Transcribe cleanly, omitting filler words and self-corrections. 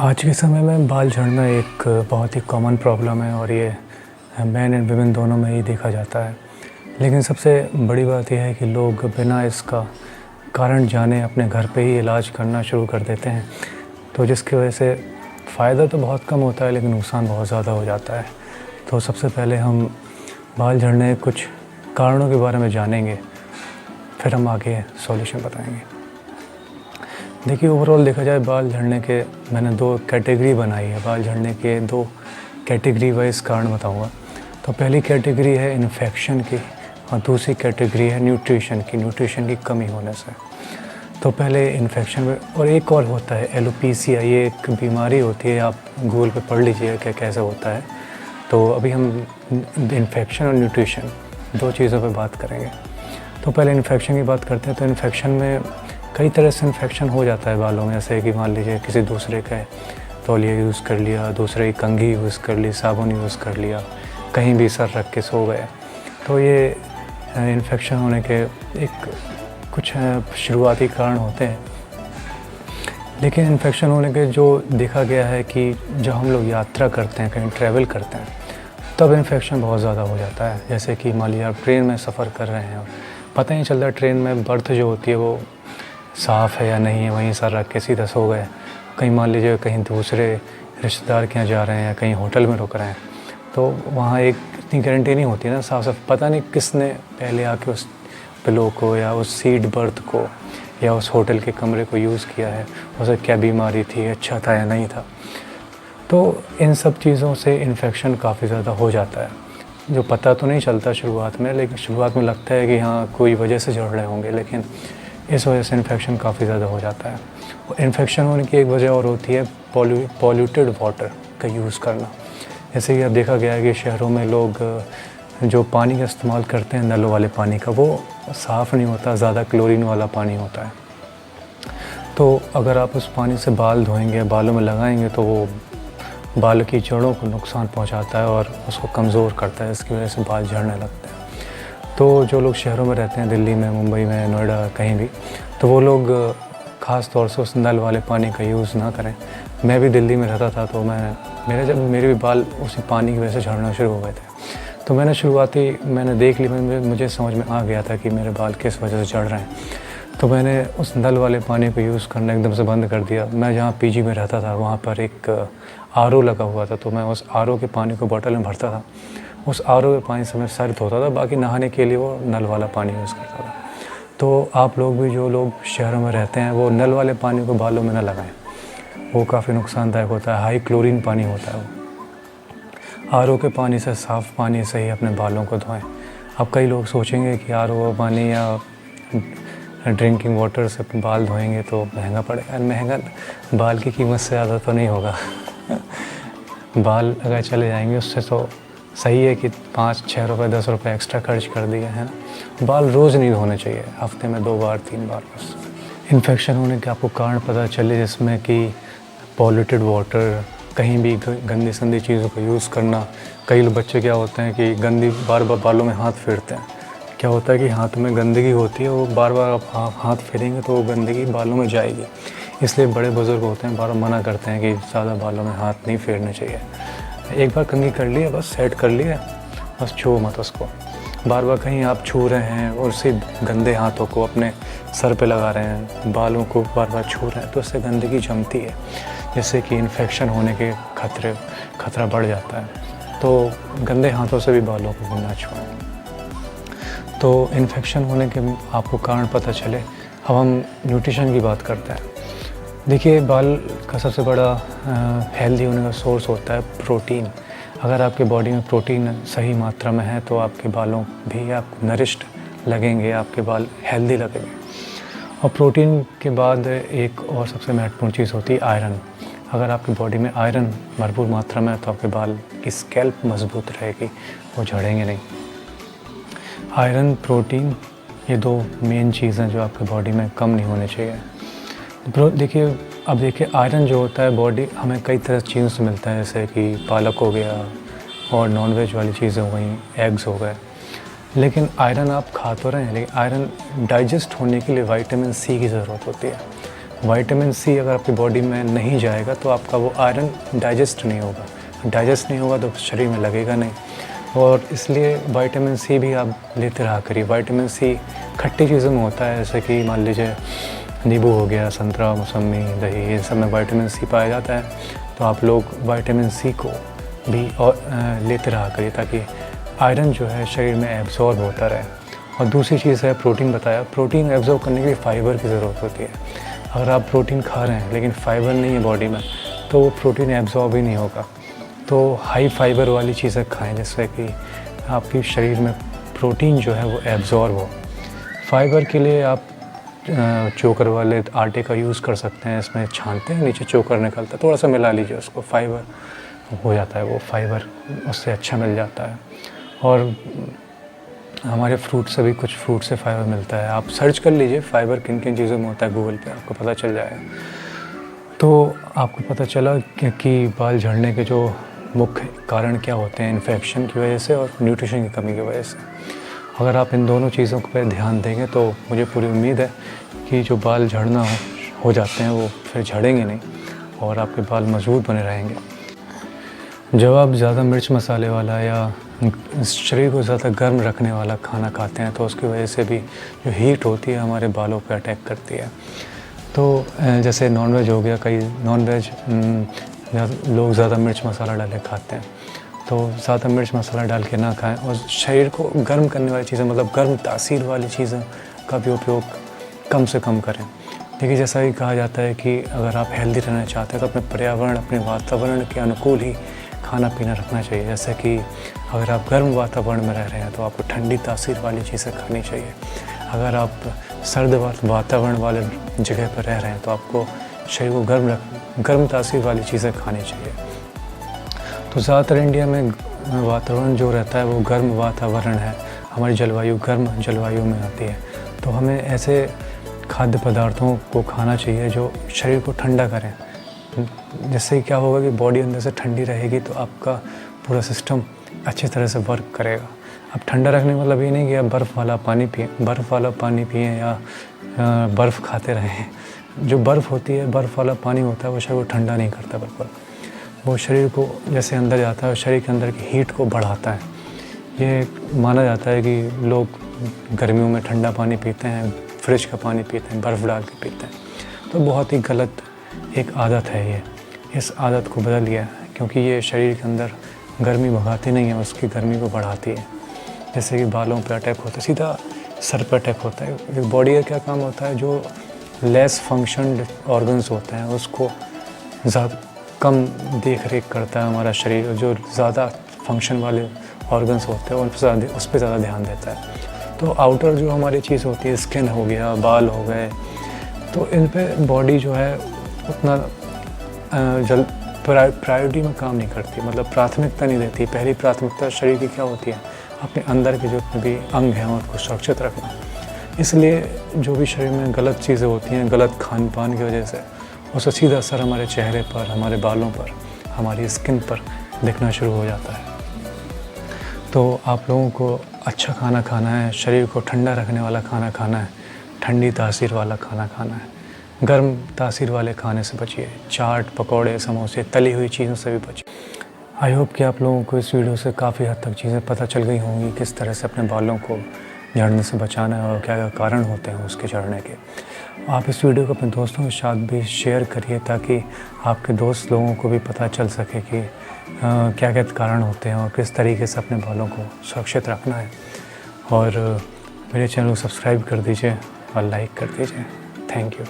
आज के समय में बाल झड़ना एक बहुत ही कॉमन प्रॉब्लम है और ये मेन एंड वुमेन दोनों में ही देखा जाता है। लेकिन सबसे बड़ी बात यह है कि लोग बिना इसका कारण जाने अपने घर पे ही इलाज करना शुरू कर देते हैं, तो जिसकी वजह से फ़ायदा तो बहुत कम होता है लेकिन नुकसान बहुत ज़्यादा हो जाता है। तो सबसे पहले हम बाल झड़ने के कुछ कारणों के बारे में जानेंगे, फिर हम आगे सॉल्यूशन बताएंगे। देखिए, ओवरऑल देखा जाए बाल झड़ने के मैंने 2 कैटेगरी बनाई है। बाल झड़ने के 2 कैटेगरी वाइज कारण बताऊंगा। तो पहली कैटेगरी है इन्फेक्शन की और दूसरी कैटेगरी है न्यूट्रिशन की कमी होने से। तो पहले इन्फेक्शन में, और एक और होता है एलोपेशिया, ये एक बीमारी होती है, आप गूगल पे पढ़ लीजिए क्या कैसे होता है। तो अभी हम इन्फेक्शन और न्यूट्रिशन 2 चीज़ों पे बात करेंगे। तो पहले इन्फेक्शन की बात करते हैं। तो इन्फेक्शन में कई तरह से इन्फेक्शन हो जाता है बालों में, जैसे कि मान लीजिए किसी दूसरे का तौलिया यूज़ कर लिया, दूसरे की कंघी यूज़ कर ली, साबुन यूज़ कर लिया, कहीं भी सर रख के सो गए, तो ये इन्फेक्शन होने के एक कुछ शुरुआती कारण होते हैं। लेकिन इन्फेक्शन होने के जो देखा गया है कि जब हम लोग यात्रा करते हैं, कहीं ट्रैवल करते हैं, तब इन्फेक्शन बहुत ज़्यादा हो जाता है। जैसे कि मान लीजिए आप ट्रेन में सफ़र कर रहे हैं और पता ही नहीं चलता ट्रेन में बर्थ जो होती है वो साफ़ है या नहीं है, वहीं सर रख के सीधा सो गए। कहीं मान लीजिए कहीं दूसरे रिश्तेदार के यहाँ जा रहे हैं या कहीं होटल में रुक रहे हैं, तो वहाँ एक इतनी गारंटी नहीं होती ना साफ पता नहीं किसने पहले आके उस पिलो को या उस सीट बर्थ को या उस होटल के कमरे को यूज़ किया है, उसे क्या बीमारी थी, अच्छा था या नहीं था। तो इन सब चीज़ों से इन्फेक्शन काफ़ी ज़्यादा हो जाता है, जो पता तो नहीं चलता शुरुआत में, लेकिन शुरुआत में लगता है कि हाँ कोई वजह से झड़ रहे होंगे, लेकिन इस वजह से इन्फेक्शन काफ़ी ज़्यादा हो जाता है। और इन्फेक्शन होने की एक वजह और होती है पॉल्यूटेड वाटर का यूज़ करना। जैसे कि अब देखा गया है कि शहरों में लोग जो पानी का इस्तेमाल करते हैं नलों वाले पानी का, वो साफ़ नहीं होता, ज़्यादा क्लोरीन वाला पानी होता है। तो अगर आप उस पानी से बाल धोएंगे, बालों में लगाएंगे, तो वो बाल की जड़ों को नुकसान पहुंचाता है और उसको कमज़ोर करता है, इसकी वजह से बाल झड़ने लगते हैं। तो जो लोग शहरों में रहते हैं, दिल्ली में, मुंबई में, नोएडा, कहीं भी, तो वो लोग ख़ास तौर से उस नल वाले पानी का यूज़ ना करें। मैं भी दिल्ली में रहता था, तो मेरे भी बाल उसी पानी की वजह से झड़ना शुरू हो गए थे। तो मैंने देख ली, मुझे समझ में आ गया था कि मेरे बाल किस वजह से झड़ रहे हैं। तो मैंने उस नल वाले पानी को यूज़ करना एकदम से बंद कर दिया। मैं जहाँ पीजी में रहता था वहाँ पर एक आरओ लगा हुआ था, तो मैं उस आरओ के पानी को बॉटल में भरता था, उस आरओ के पानी से मैं सर धोता था, बाकी नहाने के लिए वो नल वाला पानी यूज़ करता था। तो आप लोग भी, जो लोग शहरों में रहते हैं, वो नल वाले पानी को बालों में ना लगाएं, वो काफ़ी नुकसानदायक होता है, हाई क्लोरीन पानी होता है वो। आरओ के पानी से, साफ़ पानी से ही अपने बालों को धोएं। अब कई लोग सोचेंगे कि आरओ पानी या ड्रिंकिंग वाटर से बाल धोएंगे तो महंगा पड़ेगा। महंगा बाल की कीमत से ज़्यादा तो नहीं होगा बाल अगर चले जाएंगे उससे तो सही है कि 5-6 रुपये 10 रुपये एक्स्ट्रा खर्च कर दिए हैं। बाल रोज़ नहीं धोने चाहिए, हफ्ते में 2 बार 3 बार बस। इन्फेक्शन होने के आपको कारण पता चले, जिसमें कि पॉल्यूटेड वाटर, कहीं भी गंदी संदी चीज़ों का यूज़ करना। कई बच्चे क्या होते हैं कि बार बार बालों में हाथ फेरते हैं। क्या होता है कि हाथ में गंदगी होती है, वो बार बार आप हाथ फेरेंगे तो वो गंदगी बालों में जाएगी, इसलिए बड़े बुज़ुर्ग होते हैं बार बार मना करते हैं कि ज़्यादा बालों में हाथ नहीं फेरने चाहिए। एक बार कंघी कर लिए, बस सेट कर लिए, बस छुओ मत उसको। बार बार कहीं आप छू रहे हैं और उसी गंदे हाथों को अपने सर पे लगा रहे हैं, बालों को बार बार छू रहे हैं, तो उससे गंदगी जमती है, जिससे कि इन्फेक्शन होने के खतरा बढ़ जाता है। तो गंदे हाथों से भी बालों को ना छुएं। तो इन्फेक्शन होने के आपको कारण पता चले। अब हम न्यूट्रिशन की बात करते हैं। देखिए, बाल का सबसे बड़ा हेल्दी होने का सोर्स होता है प्रोटीन। अगर आपके बॉडी में प्रोटीन सही मात्रा में है तो आपके बालों भी आप नरिश्ड लगेंगे, आपके बाल हेल्दी लगेंगे। और प्रोटीन के बाद एक और सबसे महत्वपूर्ण चीज़ होती है आयरन। अगर आपकी बॉडी में आयरन भरपूर मात्रा में है तो आपके बाल की स्कैल्प मजबूत रहेगी, वो झड़ेंगे नहीं। आयरन, प्रोटीन, ये 2 मेन चीज़ हैं जो आपकी बॉडी में कम नहीं होने चाहिए। देखिए आयरन जो होता है बॉडी हमें कई तरह चीज़ों से मिलता है, जैसे कि पालक हो गया और नॉनवेज वाली चीज़ें हो गई, एग्स हो गए। लेकिन आयरन आप खा तो रहे हैं, लेकिन आयरन डाइजेस्ट होने के लिए विटामिन सी की ज़रूरत होती है। विटामिन सी अगर आपकी बॉडी में नहीं जाएगा तो आपका वो आयरन डाइजेस्ट नहीं होगा तो शरीर में लगेगा नहीं। और इसलिए विटामिन सी भी आप लेते रहा करिए। विटामिन सी खट्टी चीज़ों में होता है, जैसे कि मान लीजिए नींबू हो गया, संतरा, मौसमी, दही, इन सब में विटामिन सी पाया जाता है। तो आप लोग विटामिन सी को भी और लेते रहा करिए ताकि आयरन जो है शरीर में एब्जॉर्ब होता रहे। और दूसरी चीज़ है प्रोटीन बताया। प्रोटीन एब्जॉर्ब करने के लिए फ़ाइबर की ज़रूरत होती है। अगर आप प्रोटीन खा रहे हैं लेकिन फ़ाइबर नहीं है बॉडी में तो वो प्रोटीन एब्जॉर्ब ही नहीं होगा। तो हाई फाइबर वाली चीज़ें खाएं जिससे कि आपके शरीर में प्रोटीन जो है वो एब्जॉर्ब हो। फाइबर के लिए आप चोकर वाले आटे का यूज़ कर सकते हैं। इसमें छानते हैं, नीचे चोकर निकलता है, थोड़ा सा मिला लीजिए उसको, फाइबर हो जाता है, वो फाइबर उससे अच्छा मिल जाता है। और हमारे फ्रूट से भी कुछ फ्रूट से फ़ाइबर मिलता है। आप सर्च कर लीजिए फ़ाइबर किन किन चीज़ों में होता है, गूगल पे आपको पता चल जाएगा। तो आपको पता चला कि बाल झड़ने के जो मुख्य कारण क्या होते हैं, इन्फेक्शन की वजह से और न्यूट्रिशन की कमी की वजह से। अगर आप इन दोनों चीज़ों पर ध्यान देंगे तो मुझे पूरी उम्मीद है कि जो बाल झड़ना हो जाते हैं वो फिर झड़ेंगे नहीं और आपके बाल मजबूत बने रहेंगे। जब आप ज़्यादा मिर्च मसाले वाला या शरीर को ज़्यादा गर्म रखने वाला खाना खाते हैं तो उसकी वजह से भी जो हीट होती है हमारे बालों पर अटैक करती है। तो जैसे नॉनवेज हो गया, कई नॉनवेज लोग ज़्यादा मिर्च मसाला डाले खाते हैं, तो ज़्यादा मिर्च मसाला डाल के ना खाएं। और शरीर को गर्म करने वाली चीज़ें, मतलब गर्म तासीर वाली चीज़ें का भी उपयोग कम से कम करें। देखिए, जैसा कि कहा जाता है कि अगर आप हेल्दी रहना चाहते हैं तो अपने पर्यावरण, अपने वातावरण के अनुकूल ही खाना पीना रखना चाहिए। जैसे कि अगर आप गर्म वातावरण में रह रहे हैं तो आपको ठंडी तासीर वाली चीज़ें खानी चाहिए। अगर आप सर्द वातावरण वाले जगह पर रह रहे हैं तो आपको शरीर को गर्म तासीर वाली चीज़ें खानी चाहिए। तो ज़्यादातर इंडिया में वातावरण जो रहता है वो गर्म वातावरण है। हमारी जलवायु गर्म जलवायु में आती है, तो हमें ऐसे खाद्य पदार्थों को खाना चाहिए जो शरीर को ठंडा करें। जिससे क्या होगा कि बॉडी अंदर से ठंडी रहेगी तो आपका पूरा सिस्टम अच्छी तरह से वर्क करेगा। अब ठंडा रखने का मतलब ये नहीं कि आप बर्फ़ वाला पानी पिएँ या बर्फ़ खाते रहें। जो बर्फ़ होती है, बर्फ़ वाला पानी होता है, वो शरीर को ठंडा नहीं करता, बिल्कुल। वो शरीर को जैसे अंदर जाता है, शरीर के अंदर की हीट को बढ़ाता है। ये माना जाता है कि लोग गर्मियों में ठंडा पानी पीते हैं, फ्रिज का पानी पीते हैं, बर्फ़ डाल के पीते हैं, तो बहुत ही गलत एक आदत है ये। इस आदत को बदलिए, क्योंकि ये शरीर के अंदर गर्मी भगाती नहीं है, उसकी गर्मी को बढ़ाती है। जैसे कि बालों पे अटैक होता है, सीधा सर पे अटैक होता है। बॉडी का क्या काम होता है, जो लेस फंक्शनड ऑर्गन्स होते हैं उसको ज़्यादा कम देख रेख करता है हमारा शरीर। जो ज़्यादा फंक्शन वाले ऑर्गन्स होते हैं उस पर ज़्यादा ध्यान देता है। तो आउटर जो हमारी चीज़ होती है, स्किन हो गया, बाल हो गए, तो इन पे बॉडी जो है उतना प्रायोरिटी में काम नहीं करती, मतलब प्राथमिकता नहीं देती। पहली प्राथमिकता शरीर की क्या होती है, अपने अंदर के जो भी अंग हैं उनको सुरक्षित रखना। इसलिए जो भी शरीर में गलत चीज़ें होती हैं, गलत खान पान की वजह से, उसका सीधा असर हमारे चेहरे पर, हमारे बालों पर, हमारी स्किन पर दिखना शुरू हो जाता है। तो आप लोगों को अच्छा खाना खाना है, शरीर को ठंडा रखने वाला खाना खाना है, ठंडी तासीर वाला खाना खाना है। गर्म तासीर वाले खाने से बचिए, चाट, पकौड़े, समोसे, तली हुई चीज़ों से भी बचिए। आई होप कि आप लोगों को इस वीडियो से काफ़ी हद तक चीज़ें पता चल गई होंगी, किस तरह से अपने बालों को झड़ने से बचाना है और क्या क्या कारण होते हैं उसके झड़ने के। आप इस वीडियो को अपने दोस्तों के साथ भी शेयर करिए ताकि आपके दोस्त लोगों को भी पता चल सके कि क्या क्या कारण होते हैं और किस तरीके से अपने बालों को सुरक्षित रखना है। और मेरे चैनल को सब्सक्राइब कर दीजिए और लाइक कर दीजिए। Thank you.